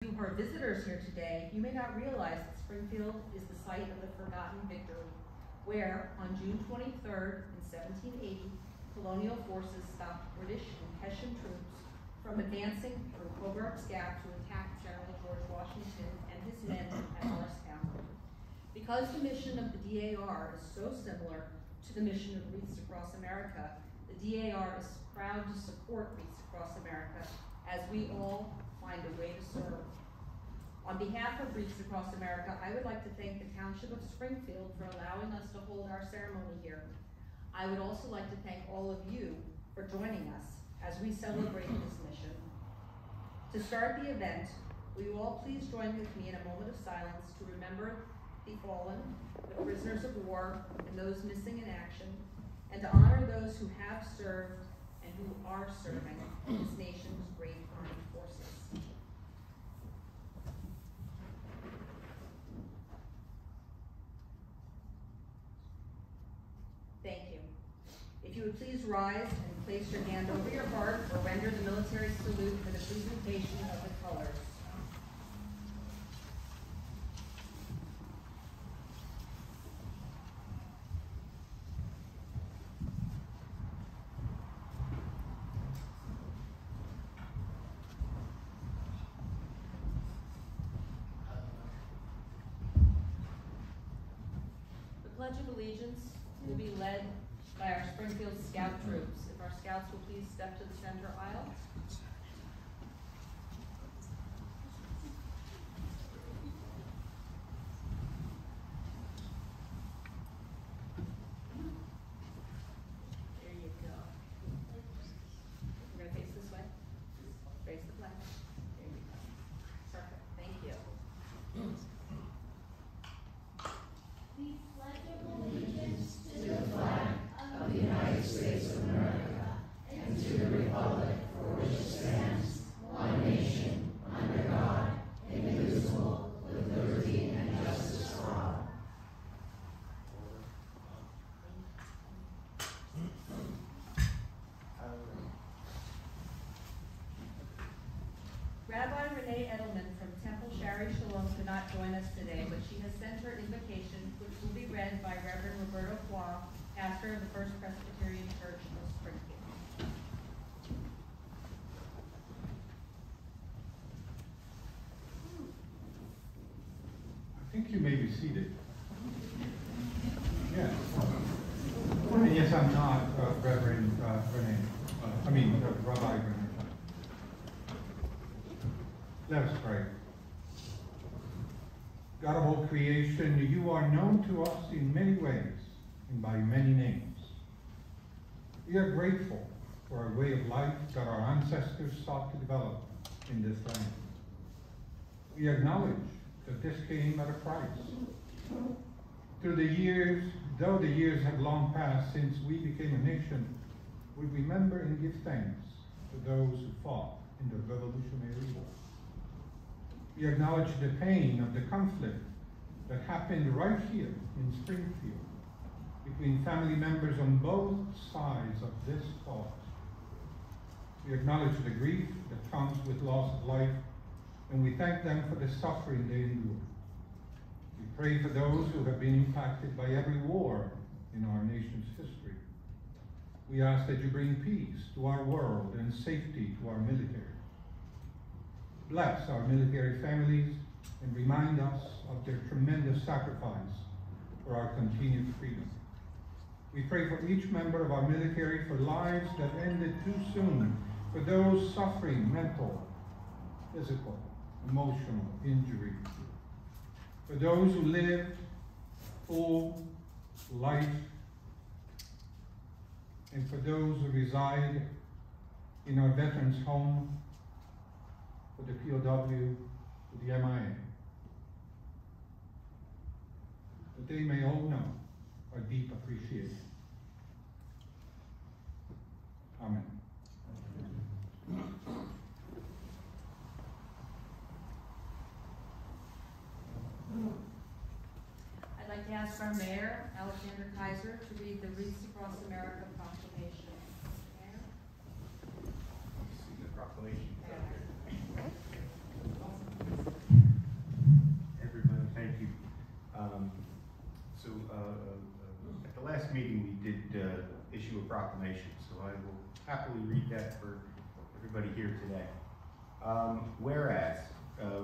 You who are visitors here today, you may not realize that Springfield is the site of the forgotten victory, where on June 23rd in 1780, colonial forces stopped British and Hessian troops from advancing through Hogarth's Gap to attack General George Washington and his men at Morristown. Because the mission of the DAR is so similar to the mission of Wreaths Across America, the DAR is proud to support Wreaths Across America as we all find a way to serve. On behalf of Wreaths Across America, I would like to thank the Township of Springfield for allowing us to hold our ceremony here. I would also like to thank all of you for joining us as we celebrate this mission. To start the event, will you all please join with me in a moment of silence to remember the fallen, the prisoners of war, and those missing in action, and to honor those who have served and who are serving this nation's great armed forces. Thank you. If you would please rise and place your hand over your heart or render the military salute for the presentation of the colors. The Pledge of Allegiance will be led by our Springfield Scout troops. If our scouts will please step to the center aisle. There you go. We're going to face this way. Face the flag. There you go. Perfect. Thank you. We pledge allegiance to the flag of the United States of America and to the republic for which it stands, one nation, under God, indivisible, with liberty and justice for all. Rabbi Renee Edelman from Temple Shari Shalom could not join us today, but she has sent her invocation, which will be read by Reverend Roberto Qua, pastor of the First Presbyterian Church of Springfield. I think you may be seated. Yes. And yes, I'm not Reverend Renee. Rabbi Renee. Let us pray. God of all creation, you are known to us in many ways and by many names. We are grateful for a way of life that our ancestors sought to develop in this land. We acknowledge that this came at a price. Though the years have long passed since we became a nation, we remember and give thanks to those who fought in the Revolutionary War. We acknowledge the pain of the conflict that happened right here in Springfield between family members on both sides of this cause. We acknowledge the grief that comes with loss of life, and we thank them for the suffering they endure. We pray for those who have been impacted by every war in our nation's history. We ask that you bring peace to our world and safety to our military. Bless our military families and remind us of their tremendous sacrifice for our continued freedom. We pray for each member of our military for lives that ended too soon, for those suffering mental, physical, emotional injury, for those who lived full life, and for those who reside in our veterans' home, for the POW, for the MIA, that they may all know our deep appreciation. Amen. I'd like to ask our mayor, Alexander Kaiser, to read the Wreaths Across America proclamation. Mayor? See the proclamation. meeting we did issue a proclamation, so I will happily read that for everybody here today. Whereas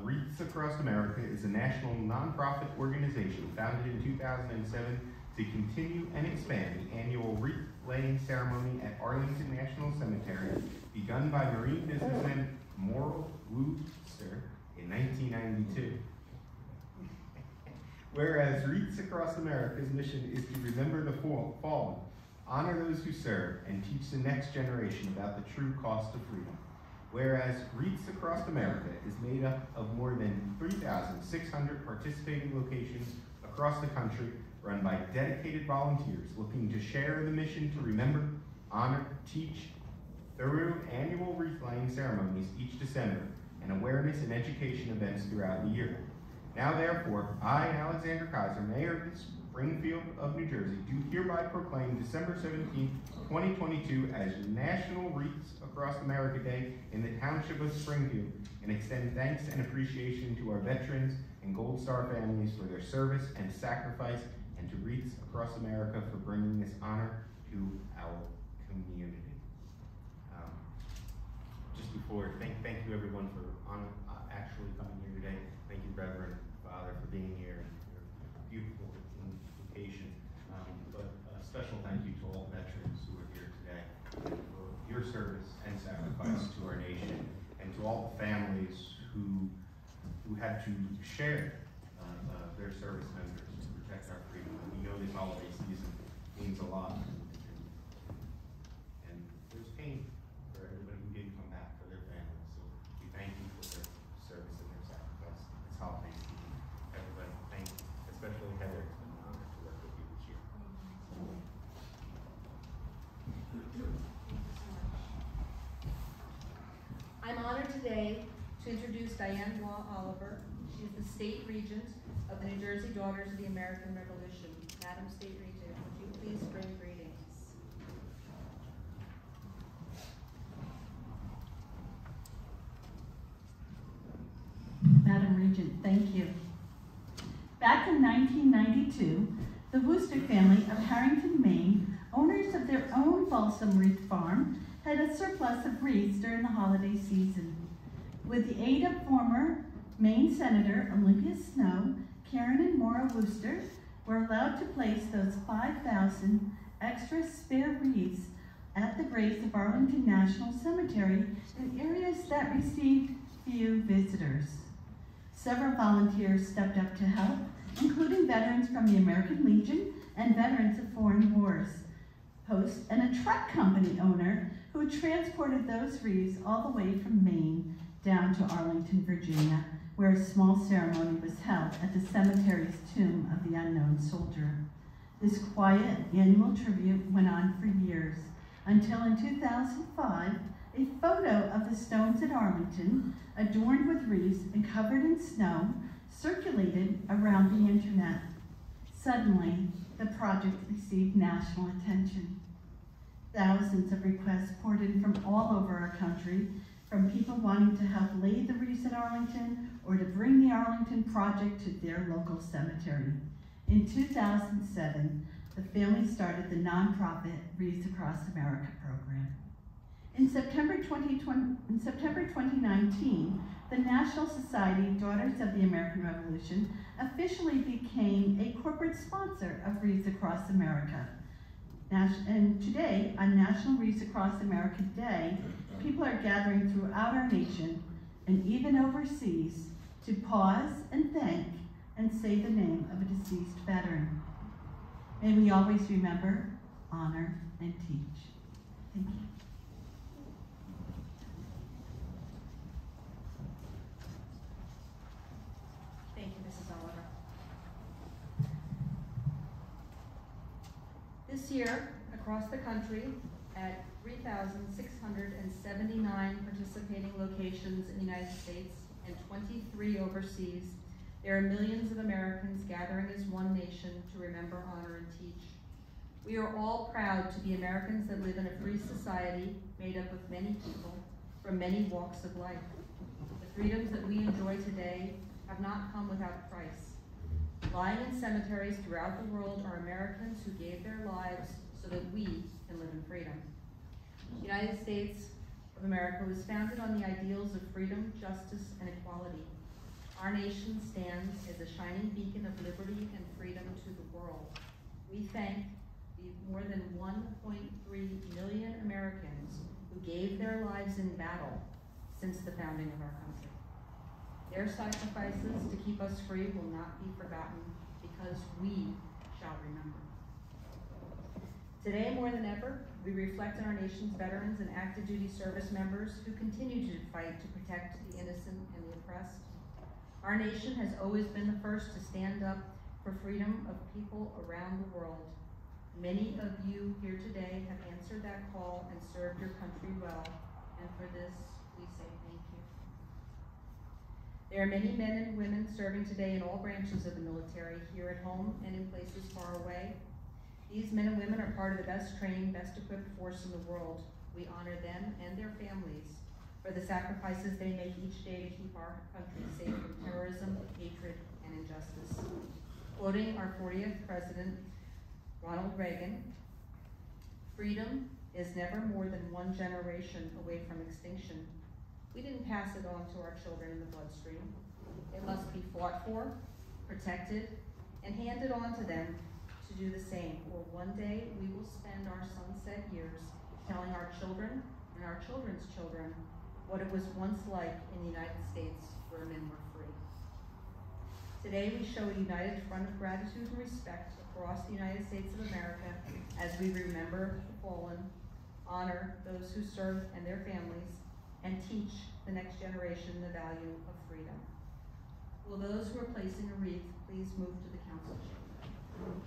Wreaths Across America is a national nonprofit organization founded in 2007 to continue and expand the annual wreath-laying ceremony at Arlington National Cemetery, begun by marine businessman Morrill Wooster in 1992. Whereas Wreaths Across America's mission is to remember the fallen, honor those who serve, and teach the next generation about the true cost of freedom. Whereas Wreaths Across America is made up of more than 3,600 participating locations across the country, run by dedicated volunteers looking to share the mission to remember, honor, teach through annual wreath-laying ceremonies each December, and awareness and education events throughout the year. Now therefore, I, Alexander Kaiser, Mayor of Springfield of New Jersey, do hereby proclaim December 17, 2022 as National Wreaths Across America Day in the Township of Springfield, and extend thanks and appreciation to our veterans and Gold Star families for their service and sacrifice, and to Wreaths Across America for bringing this honor to our community. Just before, thank you everyone for actually coming here today. Thank you, Reverend Father, for being here and your beautiful invocation. But a special thank you to all veterans who are here today for your service and sacrifice to our nation, and to all the families who had to share their service members to protect our freedom. And we know this holiday season means a lot. And there's pain for everybody who didn't come back, for their families. So we thank you for their service and their sacrifice this holiday season. Everybody, thank you, especially Heather. It's been an honor to work with you this year. I'm honored today to introduce Diane Law Oliver. She is the State Regent of the New Jersey Daughters of the American Revolution. Madam State Regent, would you please bring greetings? Madam Regent, thank you. Back in 1992, the Wooster family of Harrington, Maine, owners of their own balsam wreath farm, had a surplus of wreaths during the holiday season. With the aid of former Maine Senator Olympia Snowe, Karen and Maura Wooster were allowed to place those 5,000 extra spare wreaths at the graves of Arlington National Cemetery in areas that received few visitors. Several volunteers stepped up to help, including veterans from the American Legion and veterans of foreign wars, host, and a truck company owner who transported those wreaths all the way from Maine down to Arlington, Virginia, where a small ceremony was held at the cemetery's tomb of the unknown soldier. This quiet annual tribute went on for years, until in 2005, a photo of the stones at Arlington, adorned with wreaths and covered in snow, circulated around the internet. Suddenly, the project received national attention. Thousands of requests poured in from all over our country, from people wanting to help lay the wreaths at Arlington or to bring the Arlington project to their local cemetery. In 2007, the family started the nonprofit Wreaths Across America program. In September 2019, the National Society Daughters of the American Revolution officially became a corporate sponsor of Wreaths Across America. And today, on National Wreaths Across America Day, people are gathering throughout our nation and even overseas to pause and thank and say the name of a deceased veteran. May we always remember, honor, and teach. Thank you. Thank you, Mrs. Oliver. This year, across the country, at 3,679 participating locations in the United States and 23 overseas, there are millions of Americans gathering as one nation to remember, honor, and teach. We are all proud to be Americans that live in a free society made up of many people from many walks of life. The freedoms that we enjoy today have not come without a price. Lying in cemeteries throughout the world are Americans who gave their lives so that we can live in freedom. The United States of America was founded on the ideals of freedom, justice, and equality. Our nation stands as a shining beacon of liberty and freedom to the world. We thank the more than 1.3 million Americans who gave their lives in battle since the founding of our country. Their sacrifices to keep us free will not be forgotten because we shall remember. Today, more than ever, we reflect on our nation's veterans and active duty service members who continue to fight to protect the innocent and the oppressed. Our nation has always been the first to stand up for freedom of people around the world. Many of you here today have answered that call and served your country well, and for this, we say thank you. There are many men and women serving today in all branches of the military, here at home and in places far away. These men and women are part of the best trained, best equipped force in the world. We honor them and their families for the sacrifices they make each day to keep our country safe from terrorism, hatred, and injustice. Quoting our 40th President, Ronald Reagan, "Freedom is never more than one generation away from extinction. We didn't pass it on to our children in the bloodstream. It must be fought for, protected, and handed on to them to do the same, or one day we will spend our sunset years telling our children and our children's children what it was once like in the United States where men were free." Today we show a united front of gratitude and respect across the United States of America as we remember the fallen, honor those who served and their families, and teach the next generation the value of freedom. Will those who are placing a wreath please move to the council chamber?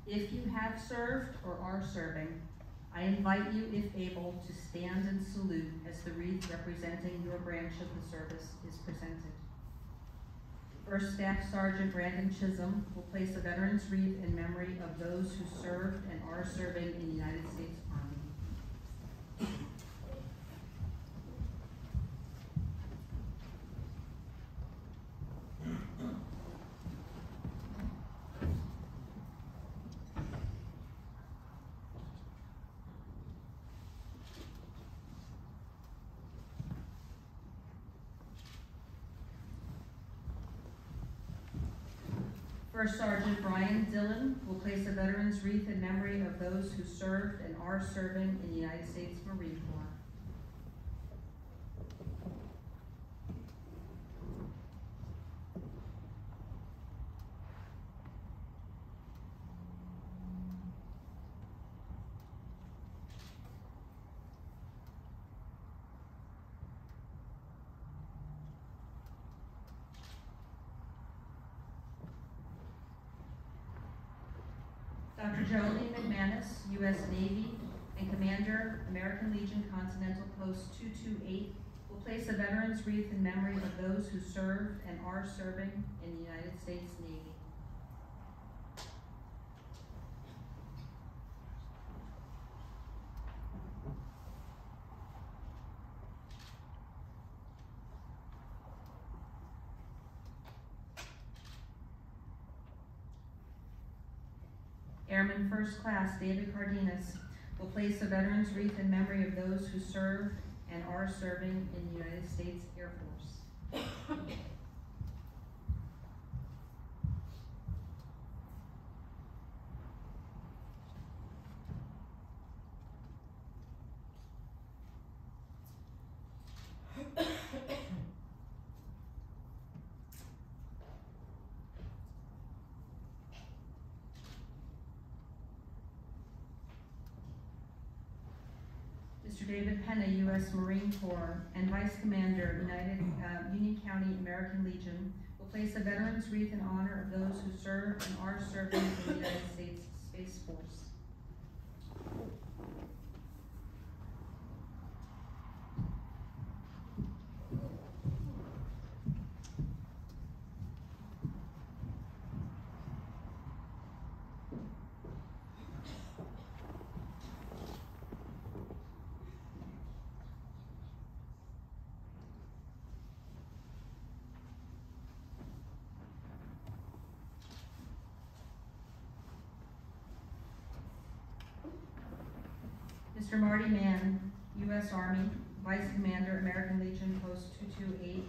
If you have served or are serving, I invite you, if able, to stand and salute as the wreath representing your branch of the service is presented. First Staff Sergeant Brandon Chisholm will place a veteran's wreath in memory of those who served and are serving in the United States Army. First Sergeant Brian Dillon will place a veteran's wreath in memory of those who served and are serving in the United States Marine Corps. Dr. Geraldine McManus, U.S. Navy and Commander, American Legion Continental Post 228, will place a veteran's wreath in memory of those who served and are serving in the United States Navy. Airman First Class David Cardenas will place a veteran's wreath in memory of those who served and are serving in the United States Air Force. Mr. David Penna, U.S. Marine Corps, and Vice Commander, Union County American Legion, will place a veteran's wreath in honor of those who served and are serving in the United States Space Force. Mr. Marty Mann, U.S. Army, Vice Commander, American Legion, Post 228,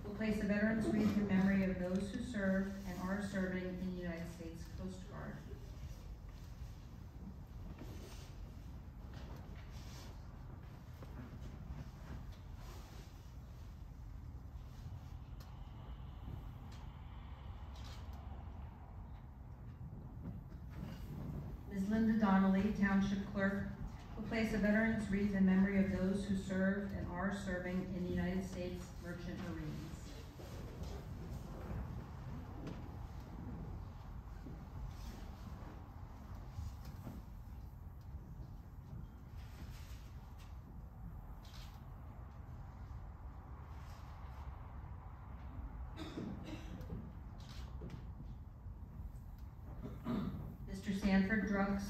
will place a veteran's wreath in memory of those who served and are serving in the United States Coast Guard. Ms. Linda Donnelly, Township Clerk, will place a veteran's wreath in memory of those who served and are serving in the United States Merchant Marines. Mr. Sanford Drux,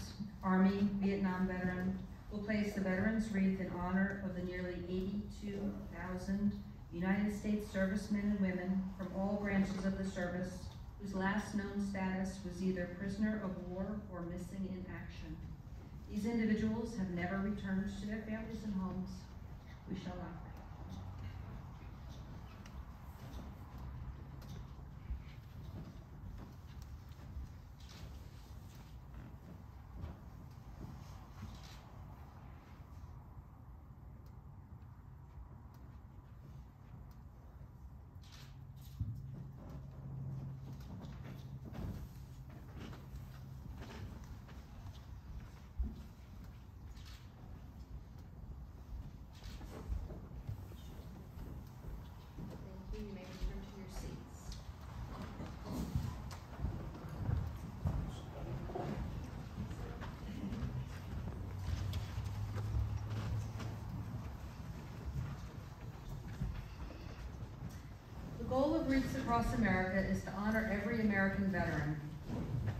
Army, Vietnam veteran, will place the veteran's wreath in honor of the nearly 82,000 United States servicemen and women from all branches of the service whose last known status was either prisoner of war or missing in action. These individuals have never returned to their families and homes. We shall not forget. You may return to your seats. The goal of Wreaths Across America is to honor every American veteran.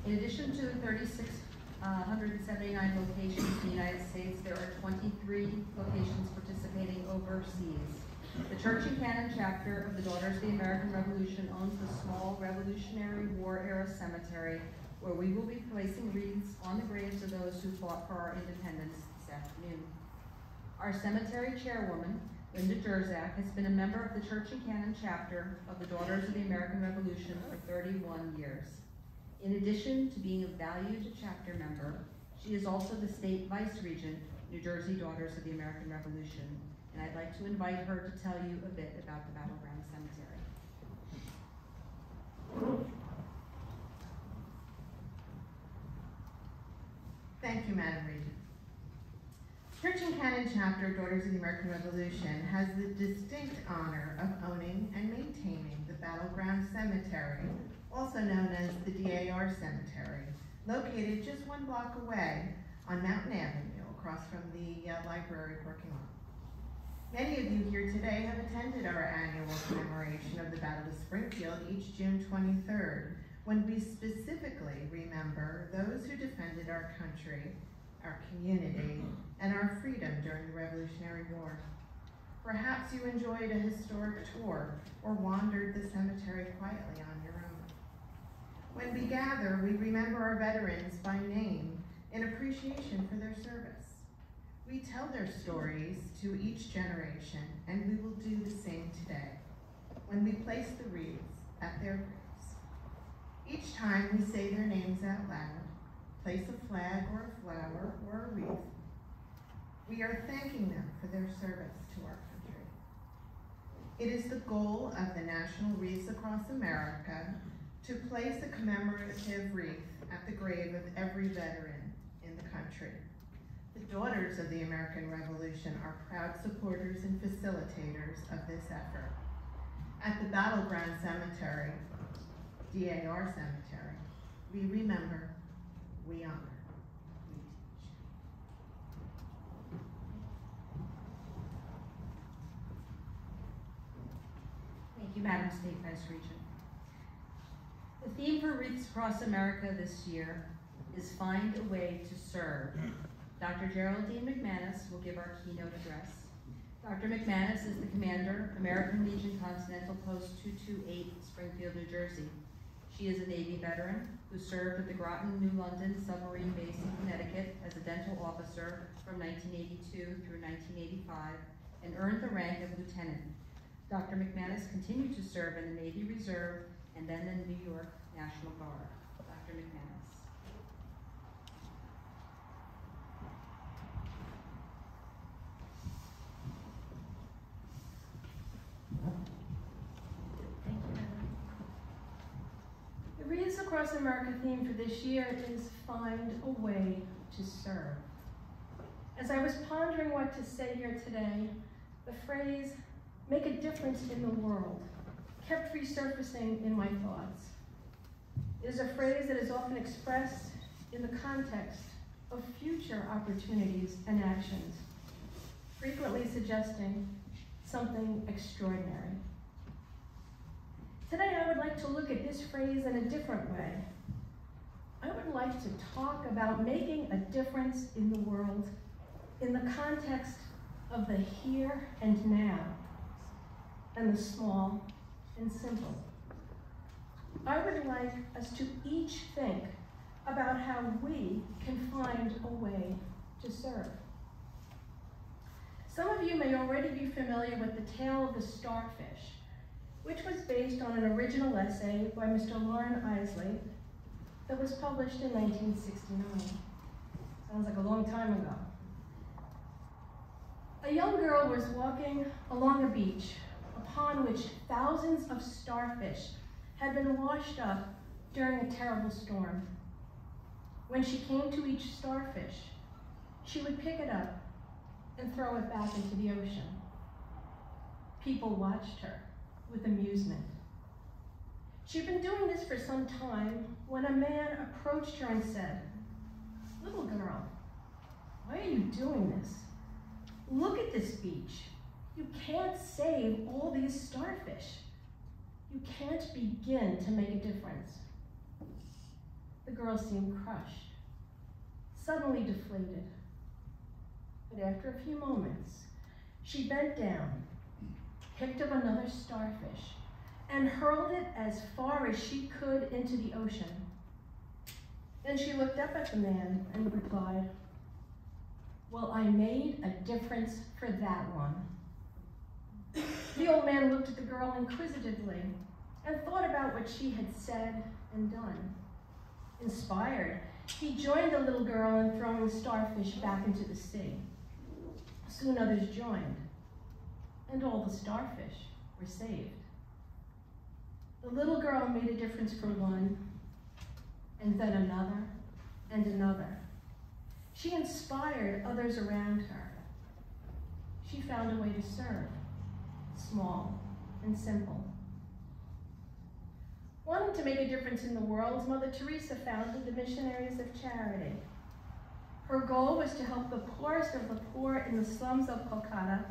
In addition to the 3,679 locations in the United States, there are 23 locations participating overseas. The Church and Canon chapter of the Daughters of the American Revolution owns the small Revolutionary War-era cemetery where we will be placing wreaths on the graves of those who fought for our independence this afternoon. Our cemetery chairwoman, Linda Jerzak, has been a member of the Church and Canon chapter of the Daughters of the American Revolution for 31 years. In addition to being a valued chapter member, she is also the state vice regent, New Jersey Daughters of the American Revolution, and I'd like to invite her to tell you a bit about the Battleground Cemetery. Thank you, Madam Regent. Church and Canon Chapter, Daughters of the American Revolution, has the distinct honor of owning and maintaining the Battleground Cemetery, also known as the DAR Cemetery, located just 1 block away on Mountain Avenue, across from the library parking lot. Many of you here today have attended our annual commemoration of the Battle of Springfield each June 23rd, when we specifically remember those who defended our country, our community, and our freedom during the Revolutionary War. Perhaps you enjoyed a historic tour or wandered the cemetery quietly on your own. When we gather, we remember our veterans by name in appreciation for their service. We tell their stories to each generation, and we will do the same today when we place the wreaths at their graves. Each time we say their names out loud, place a flag or a flower or a wreath, we are thanking them for their service to our country. It is the goal of the National Wreaths Across America to place a commemorative wreath at the grave of every veteran in the country. The Daughters of the American Revolution are proud supporters and facilitators of this effort. At the Battleground Cemetery, DAR Cemetery, we remember, we honor, we teach. Thank you, Madam State Vice Regent. The theme for Wreaths Across America this year is Find a Way to Serve. Dr. Geraldine McManus will give our keynote address. Dr. McManus is the commander, American Legion Continental Post 228, Springfield, New Jersey. She is a Navy veteran who served at the Groton New London submarine base in Connecticut as a dental officer from 1982 through 1985 and earned the rank of lieutenant. Dr. McManus continued to serve in the Navy Reserve and then in the New York National Guard. Dr. McManus. The Wreaths Across America theme for this year is Find a Way to Serve. As I was pondering what to say here today, the phrase, make a difference in the world, kept resurfacing in my thoughts. It is a phrase that is often expressed in the context of future opportunities and actions, frequently suggesting something extraordinary. Today I would like to look at this phrase in a different way. I would like to talk about making a difference in the world in the context of the here and now, and the small and simple. I would like us to each think about how we can find a way to serve. Some of you may already be familiar with the tale of the starfish, which was based on an original essay by Mr. Lauren Isley that was published in 1969. Sounds like a long time ago. A young girl was walking along a beach upon which thousands of starfish had been washed up during a terrible storm. When she came to each starfish, she would pick it up and throw it back into the ocean. People watched her with amusement. She'd been doing this for some time when a man approached her and said, "Little girl, why are you doing this? Look at this beach. You can't save all these starfish. You can't begin to make a difference." The girl seemed crushed, suddenly deflated. But after a few moments, she bent down, picked up another starfish, and hurled it as far as she could into the ocean. Then she looked up at the man and replied, "Well, I made a difference for that one." The old man looked at the girl inquisitively and thought about what she had said and done. Inspired, he joined the little girl in throwing starfish back into the sea. Soon others joined, and all the starfish were saved. The little girl made a difference for one, and then another, and another. She inspired others around her. She found a way to serve, small and simple. Wanting to make a difference in the world, Mother Teresa founded the Missionaries of Charity. Her goal was to help the poorest of the poor in the slums of Kolkata,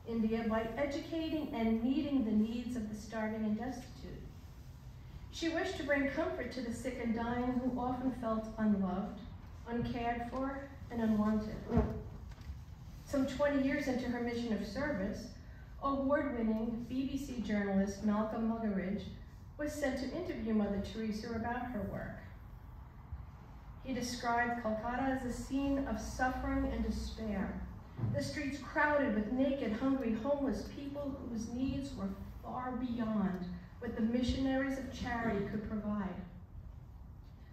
India, by educating and meeting the needs of the starving and destitute. She wished to bring comfort to the sick and dying who often felt unloved, uncared for, and unwanted. Some 20 years into her mission of service, award-winning BBC journalist Malcolm Muggeridge was sent to interview Mother Teresa about her work. He described Kolkata as a scene of suffering and despair, the streets crowded with naked, hungry, homeless people whose needs were far beyond what the missionaries of charity could provide.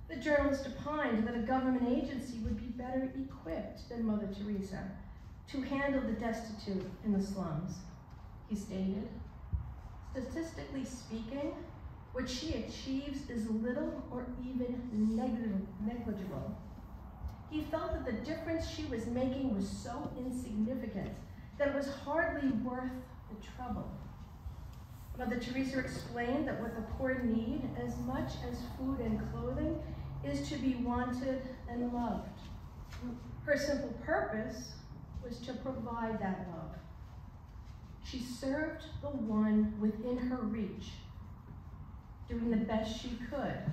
The journalist opined that a government agency would be better equipped than Mother Teresa to handle the destitute in the slums. He stated, "Statistically speaking, what she achieves is little or even negligible." He felt that the difference she was making was so insignificant that it was hardly worth the trouble. Mother Teresa explained that what the poor need as much as food and clothing is to be wanted and loved. Her simple purpose was to provide that love. She served the one within her reach, doing the best she could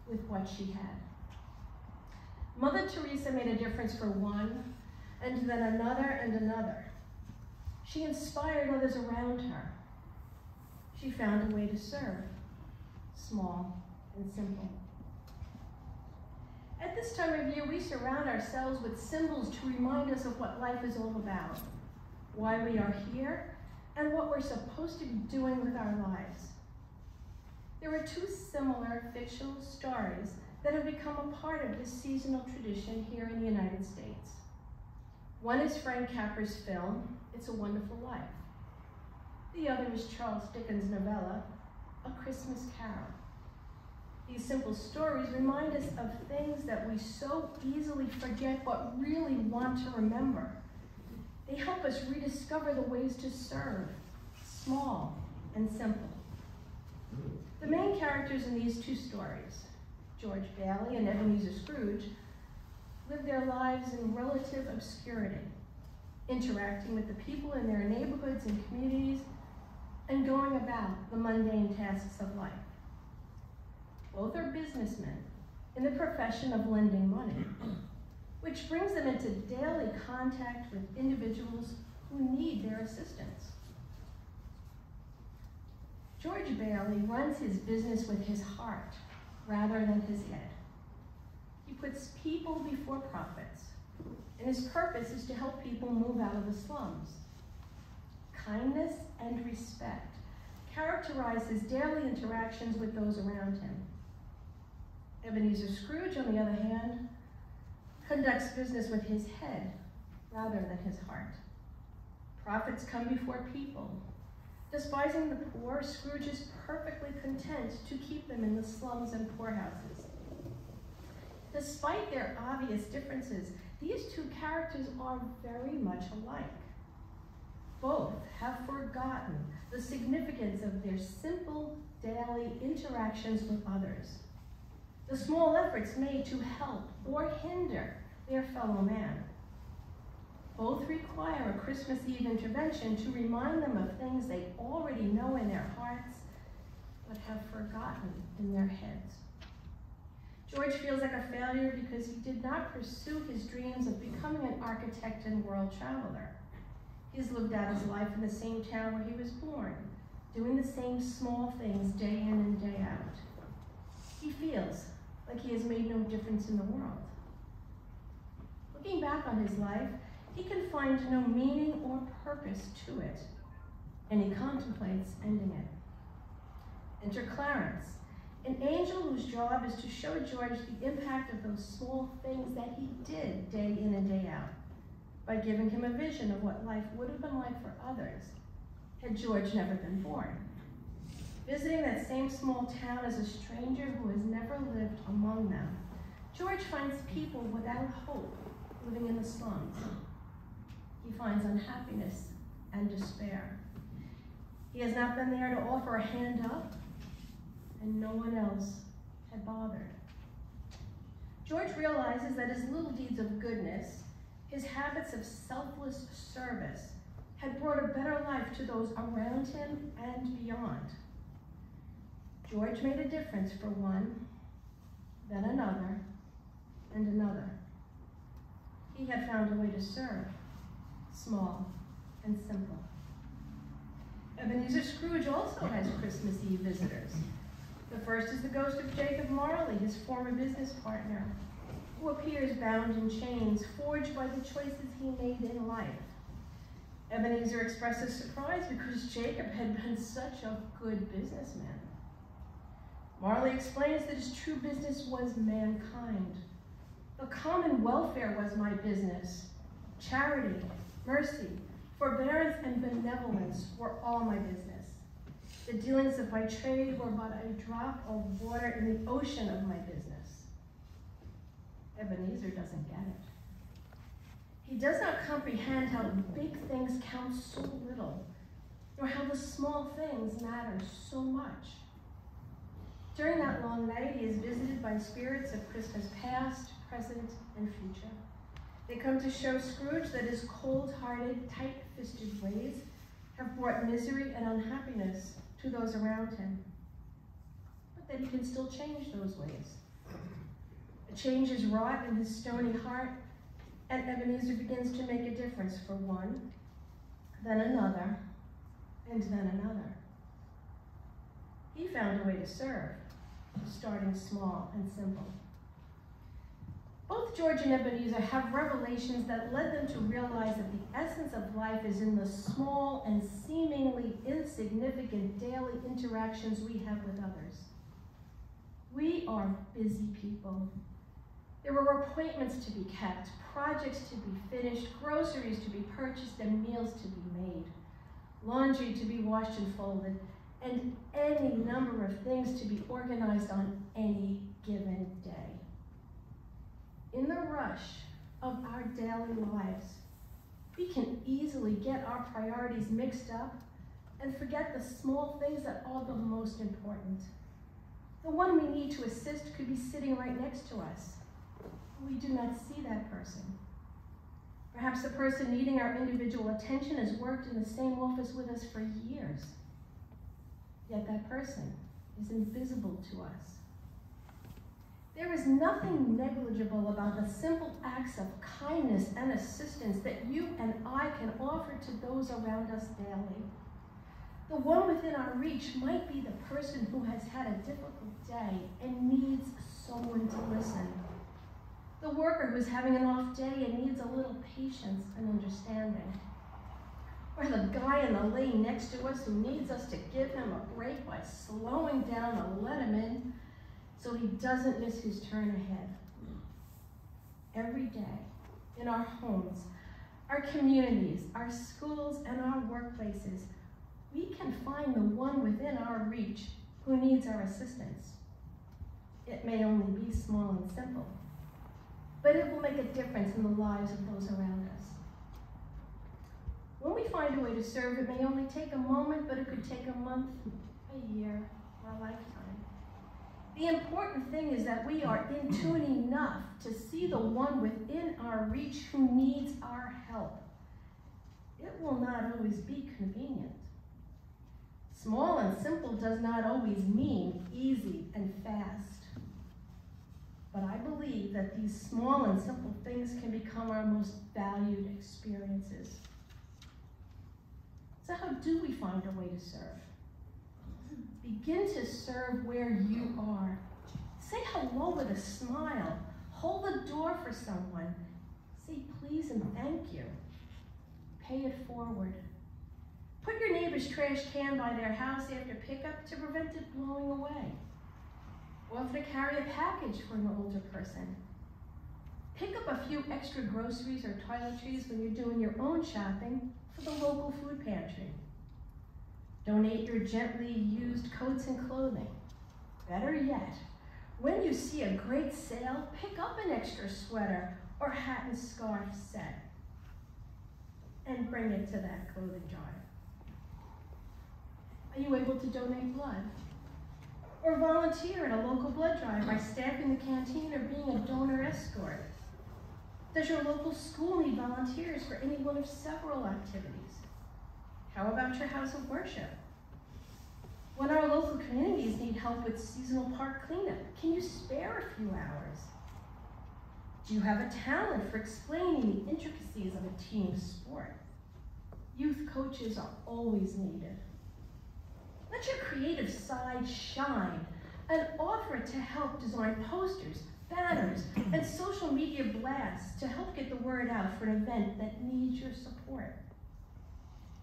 with what she had. Mother Teresa made a difference for one, and then another and another. She inspired others around her. She found a way to serve, small and simple. At this time of year, we surround ourselves with symbols to remind us of what life is all about, why we are here, and what we're supposed to be doing with our lives. There are two similar fictional stories that have become a part of this seasonal tradition here in the United States. One is Frank Capra's film, It's a Wonderful Life. The other is Charles Dickens' novella, A Christmas Carol. These simple stories remind us of things that we so easily forget but really want to remember. They help us rediscover the ways to serve, small and simple. The main characters in these two stories, George Bailey and Ebenezer Scrooge, live their lives in relative obscurity, interacting with the people in their neighborhoods and communities, and going about the mundane tasks of life. Both are businessmen in the profession of lending money, which brings them into daily contact with individuals who need their assistance. George Bailey runs his business with his heart rather than his head. He puts people before profits, and his purpose is to help people move out of the slums. Kindness and respect characterize his daily interactions with those around him. Ebenezer Scrooge, on the other hand, conducts business with his head rather than his heart. Profits come before people. Despising the poor, Scrooge is perfectly content to keep them in the slums and poorhouses. Despite their obvious differences, these two characters are very much alike. Both have forgotten the significance of their simple daily interactions with others, the small efforts made to help or hinder their fellow man. Both require a Christmas Eve intervention to remind them of things they already know in their hearts, but have forgotten in their heads. George feels like a failure because he did not pursue his dreams of becoming an architect and world traveler. He's lived out his life in the same town where he was born, doing the same small things day in and day out. He feels like he has made no difference in the world. Looking back on his life, he can find no meaning or purpose to it, and he contemplates ending it. Enter Clarence, an angel whose job is to show George the impact of those small things that he did day in and day out, by giving him a vision of what life would have been like for others had George never been born. Visiting that same small town as a stranger who has never lived among them, George finds people without hope living in the slums. He finds unhappiness and despair. He has not been there to offer a hand up, and no one else had bothered. George realizes that his little deeds of goodness, his habits of selfless service, had brought a better life to those around him and beyond. George made a difference for one, then another, and another. He had found a way to serve, small and simple. Ebenezer Scrooge also has Christmas Eve visitors. The first is the ghost of Jacob Marley, his former business partner, who appears bound in chains, forged by the choices he made in life. Ebenezer expresses surprise because Jacob had been such a good businessman. Marley explains that his true business was mankind. The common welfare was my business. Charity, mercy, forbearance, and benevolence were all my business. The dealings of my trade were but a drop of water in the ocean of my business. Ebenezer doesn't get it. He does not comprehend how big things count so little, nor how the small things matter so much. During that long night, he is visited by spirits of Christmas past, present, and future. They come to show Scrooge that his cold-hearted, tight-fisted ways have brought misery and unhappiness to those around him, but that he can still change those ways. A change is wrought in his stony heart, and Ebenezer begins to make a difference for one, then another, and then another. He found a way to serve, to starting small and simple. Both George and Ebenezer have revelations that led them to realize that the essence of life is in the small and seemingly insignificant daily interactions we have with others. We are busy people. There are appointments to be kept, projects to be finished, groceries to be purchased, and meals to be made, laundry to be washed and folded, and any number of things to be organized on any given day. In the rush of our daily lives, we can easily get our priorities mixed up and forget the small things that are the most important. The one we need to assist could be sitting right next to us. We do not see that person. Perhaps the person needing our individual attention has worked in the same office with us for years. Yet that person is invisible to us. There is nothing negligible about the simple acts of kindness and assistance that you and I can offer to those around us daily. The one within our reach might be the person who has had a difficult day and needs someone to listen. The worker who's having an off day and needs a little patience and understanding. Or the guy in the lane next to us who needs us to give him a break by slowing down and let him in so he doesn't miss his turn ahead. Every day, in our homes, our communities, our schools, and our workplaces, we can find the one within our reach who needs our assistance. It may only be small and simple, but it will make a difference in the lives of those around us. When we find a way to serve, it may only take a moment, but it could take a month, a year, or a lifetime. The important thing is that we are in tune enough to see the one within our reach who needs our help. It will not always be convenient. Small and simple does not always mean easy and fast. But I believe that these small and simple things can become our most valued experiences. So how do we find a way to serve? Begin to serve where you are. Say hello with a smile. Hold the door for someone. Say please and thank you. Pay it forward. Put your neighbor's trash can by their house after pickup to prevent it blowing away. Offer to carry a package for an older person. Pick up a few extra groceries or toiletries when you're doing your own shopping for the local food pantry. Donate your gently used coats and clothing. Better yet, when you see a great sale, pick up an extra sweater or hat and scarf set and bring it to that clothing drive. Are you able to donate blood? Or volunteer at a local blood drive by staffing the canteen or being a donor escort? Does your local school need volunteers for any one of several activities? How about your house of worship? When our local communities need help with seasonal park cleanup, can you spare a few hours? Do you have a talent for explaining the intricacies of a team sport? Youth coaches are always needed. Let your creative side shine and offer to help design posters, banners, and social media blasts to help get the word out for an event that needs your support.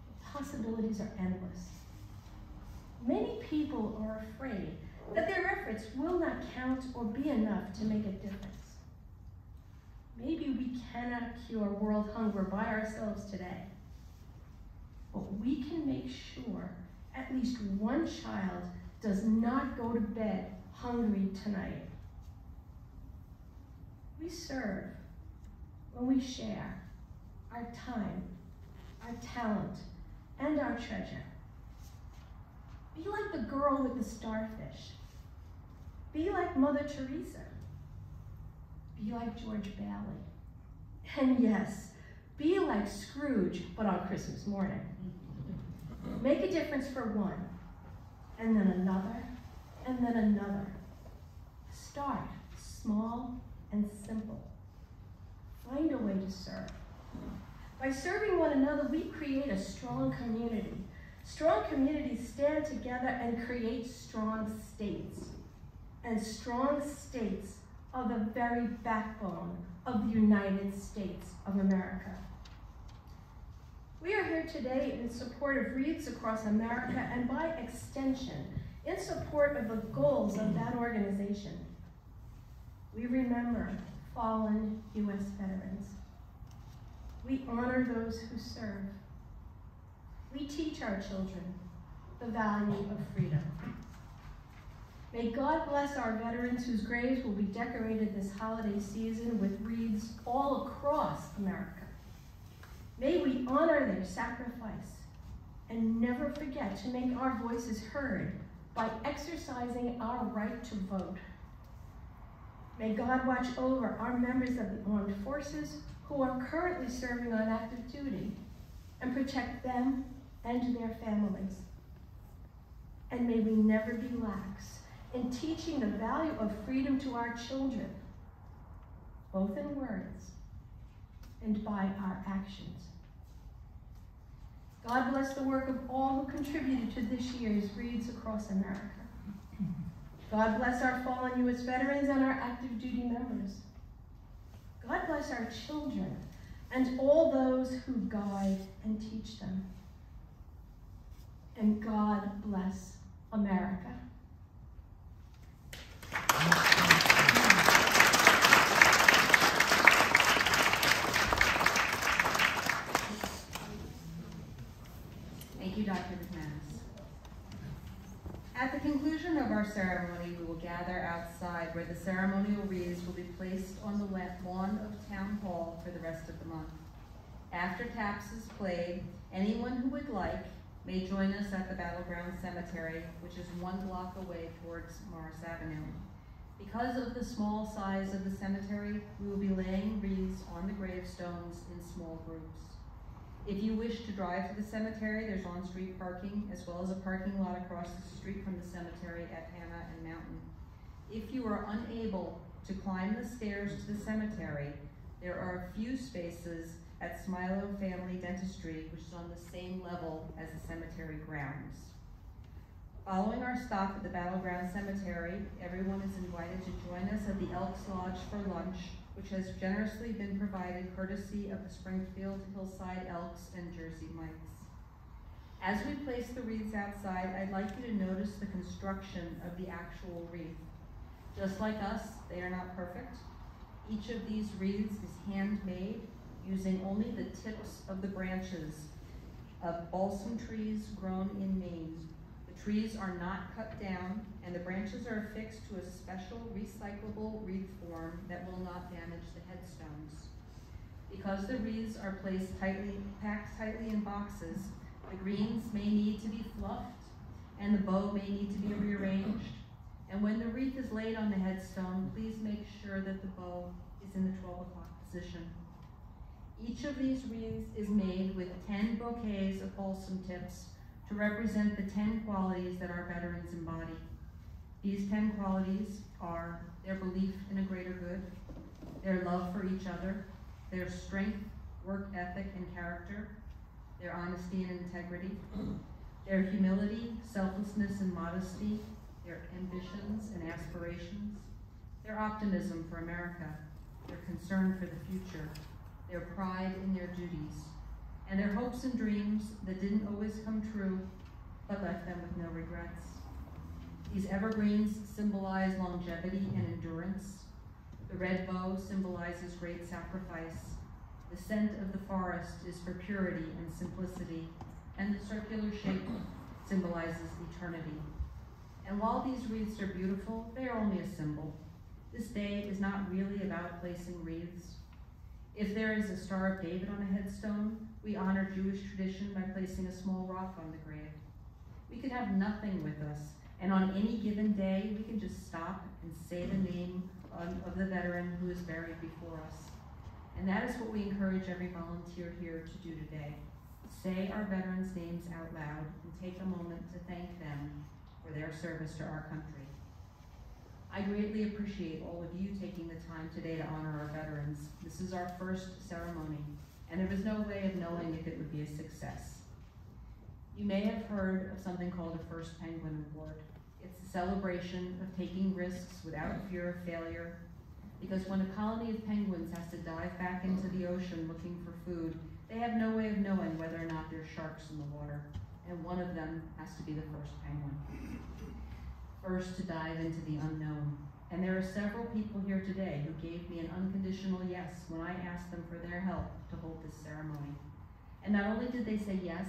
The possibilities are endless. Many people are afraid that their efforts will not count or be enough to make a difference. Maybe we cannot cure world hunger by ourselves today, but we can make sure at least one child does not go to bed hungry tonight. We serve when we share our time, our talent, and our treasure. Be like the girl with the starfish. Be like Mother Teresa. Be like George Bailey. And yes, be like Scrooge, but on Christmas morning. Make a difference for one, and then another, and then another. Start small and simple. Find a way to serve. By serving one another, we create a strong community. Strong communities stand together and create strong states. and strong states are the very backbone of the United States of America. We are here today in support of Wreaths Across America and by extension, in support of the goals of that organization. We remember fallen U.S. veterans. We honor those who serve. We teach our children the value of freedom. May God bless our veterans whose graves will be decorated this holiday season with wreaths all across America. May we honor their sacrifice and never forget to make our voices heard by exercising our right to vote. May God watch over our members of the armed forces who are currently serving on active duty and protect them and their families. And may we never be lax in teaching the value of freedom to our children, both in words and by our actions. God bless the work of all who contributed to this year's Wreaths Across America. God bless our fallen U.S. veterans and our active duty members. God bless our children and all those who guide and teach them. And God bless America. Thank you, Dr. McManus. At the conclusion of our ceremony, we will gather outside where the ceremonial wreaths will be placed on the lawn of Town Hall for the rest of the month. After taps is played, anyone who would like may join us at the Battleground Cemetery, which is 1 block away towards Morris Avenue. Because of the small size of the cemetery, we will be laying wreaths on the gravestones in small groups. If you wish to drive to the cemetery, there's on-street parking, as well as a parking lot across the street from the cemetery at Hannah and Mountain. If you are unable to climb the stairs to the cemetery, there are a few spaces at Smilo Family Dentistry, which is on the same level as the cemetery grounds. Following our stop at the Battleground Cemetery, everyone is invited to join us at the Elks Lodge for lunch, which has generously been provided courtesy of the Springfield Hillside Elks and Jersey Mikes. As we place the wreaths outside, I'd like you to notice the construction of the actual wreath. Just like us, they are not perfect. Each of these wreaths is handmade using only the tips of the branches of balsam trees grown in Maine. The trees are not cut down, and the branches are affixed to a special recyclable wreath form that will not damage the headstones. Because the wreaths are packed tightly in boxes, the greens may need to be fluffed, and the bow may need to be rearranged. And when the wreath is laid on the headstone, please make sure that the bow is in the 12 o'clock position. Each of these wreaths is made with 10 bouquets of balsam tips to represent the 10 qualities that our veterans embody. These 10 qualities are their belief in a greater good, their love for each other, their strength, work ethic, and character, their honesty and integrity, their humility, selflessness, and modesty, their ambitions and aspirations, their optimism for America, their concern for the future, their pride in their duties, and their hopes and dreams that didn't always come true, but left them with no regrets. These evergreens symbolize longevity and endurance. The red bow symbolizes great sacrifice. The scent of the forest is for purity and simplicity, and the circular shape symbolizes eternity. And while these wreaths are beautiful, they are only a symbol. This day is not really about placing wreaths. If there is a Star of David on a headstone, we honor Jewish tradition by placing a small rock on the grave. We could have nothing with us, and on any given day, we can just stop and say the name of the veteran who is buried before us. And that is what we encourage every volunteer here to do today. Say our veterans' names out loud and take a moment to thank them for their service to our country. I greatly appreciate all of you taking the time today to honor our veterans. This is our first ceremony, and there was no way of knowing if it would be a success. You may have heard of something called a First Penguin Award. It's a celebration of taking risks without fear of failure, because when a colony of penguins has to dive back into the ocean looking for food, they have no way of knowing whether or not there's sharks in the water, and one of them has to be the first penguin. First to dive into the unknown. And there are several people here today who gave me an unconditional yes when I asked them for their help to hold this ceremony. And not only did they say yes,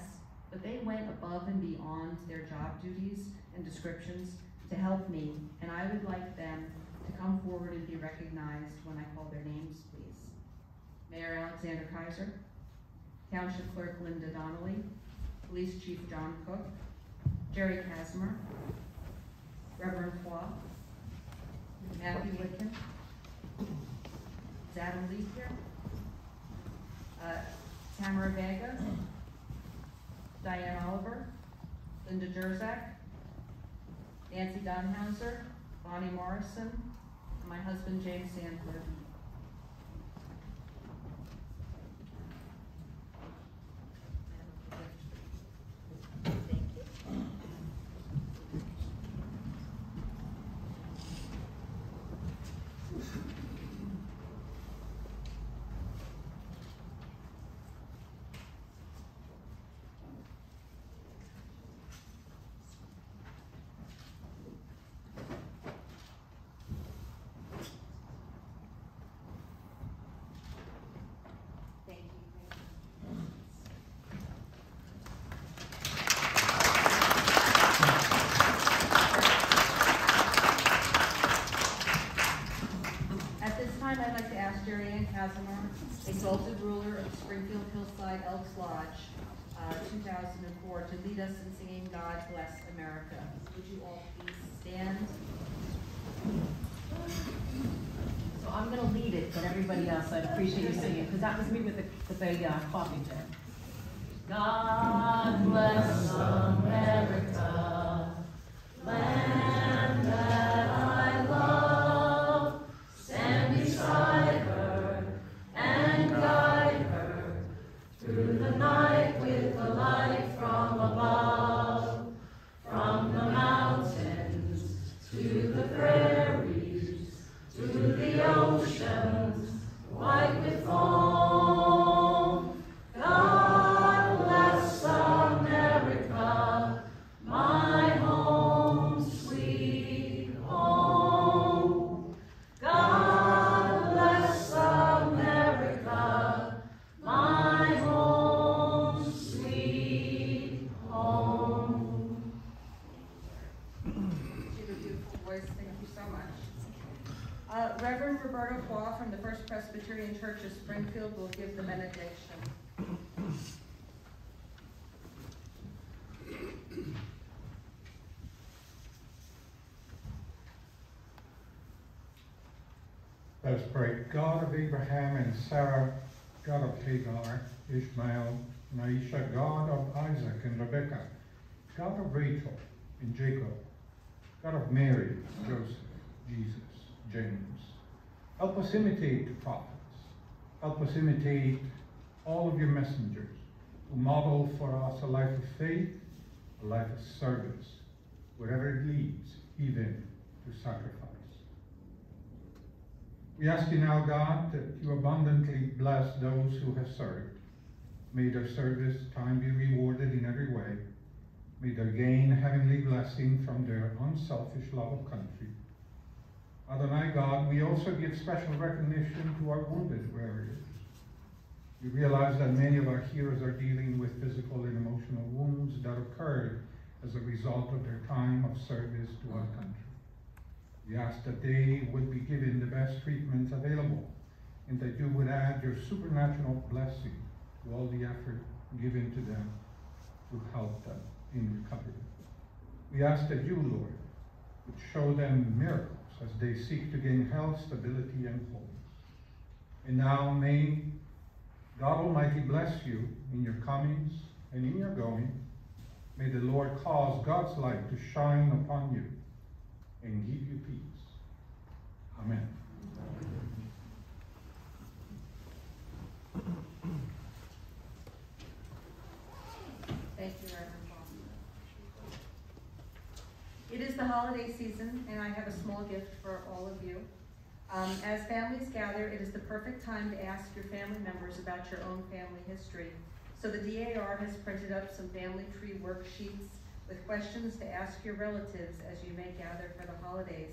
but they went above and beyond their job duties and descriptions to help me, and I would like them to come forward and be recognized when I call their names, please. Mayor Alexander Kaiser, Township Clerk Linda Donnelly, Police Chief John Cook, Jerry Kasimer, Reverend Foy, Matthew Whitkin, is Adam Lee here? Tamara Vega, Diane Oliver, Linda Jerzak, Nancy Donhauser, Bonnie Morrison, and my husband James Sandler. I'd like to ask Jerry Ann Kasimer, Exalted Ruler of Springfield Hillside Elks Lodge, 2004, to lead us in singing God Bless America. Would you all please stand? So I'm going to lead it, but everybody else, I'd appreciate you singing, because that was me with the coffee jar. God bless America, land that I love. Stand beside her and guide her through the night with the light from above. From the mountains to the prairies, to the oceans white with foam. God bless America, my home, sweet home. God bless America, my home, sweet home. You have a beautiful voice. Thank you so much. Reverend Roberto Foy from the First Presbyterian Church of Springfield will give the benediction. Let us pray. God of Abraham and Sarah, God of Hagar, Ishmael, and Aisha, God of Isaac and Rebekah, God of Rachel and Jacob, God of Mary, Joseph, Jesus, James. Help us imitate the prophets. Help us imitate all of your messengers who model for us a life of faith, a life of service, wherever it leads, even to sacrifice. We ask you now, God, that you abundantly bless those who have served. May their service time be rewarded in every way. May they gain heavenly blessing from their unselfish love of country. Adonai God, we also give special recognition to our wounded warriors. We realize that many of our heroes are dealing with physical and emotional wounds that occurred as a result of their time of service to our country. We ask that they would be given the best treatments available, and that you would add your supernatural blessing to all the effort given to them to help them in recovery. We ask that you, Lord, would show them miracles as they seek to gain health, stability, and wholeness. And now may God Almighty bless you in your comings and in your going. May the Lord cause God's light to shine upon you and give you peace. Amen. Thank you, Reverend It is the holiday season, and I have a small gift for all of you. As families gather, it is the perfect time to ask your family members about your own family history. So the DAR has printed up some family tree worksheets with questions to ask your relatives as you may gather for the holidays.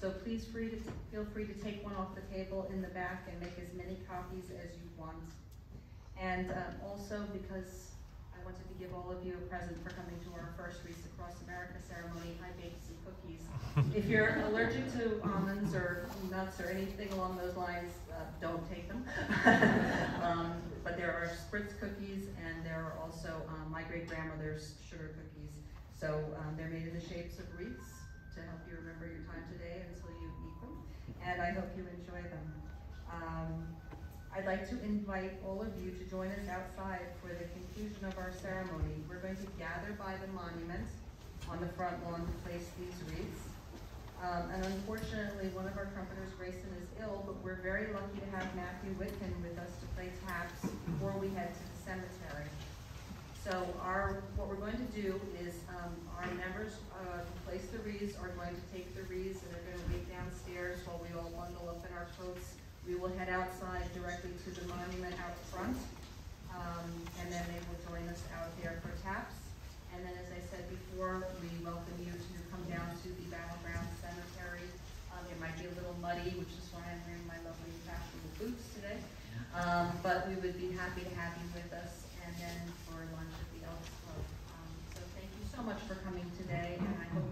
So please feel free to take one off the table in the back and make as many copies as you want. And also, because I wanted to give all of you a present for coming to our first Wreaths Across America ceremony, I baked some cookies. If you're allergic to almonds or nuts or anything along those lines, don't take them. But there are spritz cookies, and there are also my great-grandmother's sugar cookies. So they're made in the shapes of wreaths to help you remember your time today until you eat them. And I hope you enjoy them. I'd like to invite all of you to join us outside for the conclusion of our ceremony. We're going to gather by the monument on the front lawn to place these wreaths. And unfortunately, one of our trumpeters, Grayson, is ill, but we're very lucky to have Matthew Whitkin with us to play taps before we head to the cemetery. So what we're going to do is our members who place the wreaths are going to take the wreaths and they're going to wait downstairs while we all bundle up in our coats. We will head outside directly to the monument out front, and then they will join us out there for taps. And then, as I said before, we welcome you to come down to the Battleground Cemetery. It might be a little muddy, which is why I'm wearing my lovely fashionable boots today. But we would be happy to have you with us, and then for lunch at the Elks Club. So thank you so much for coming today, and I hope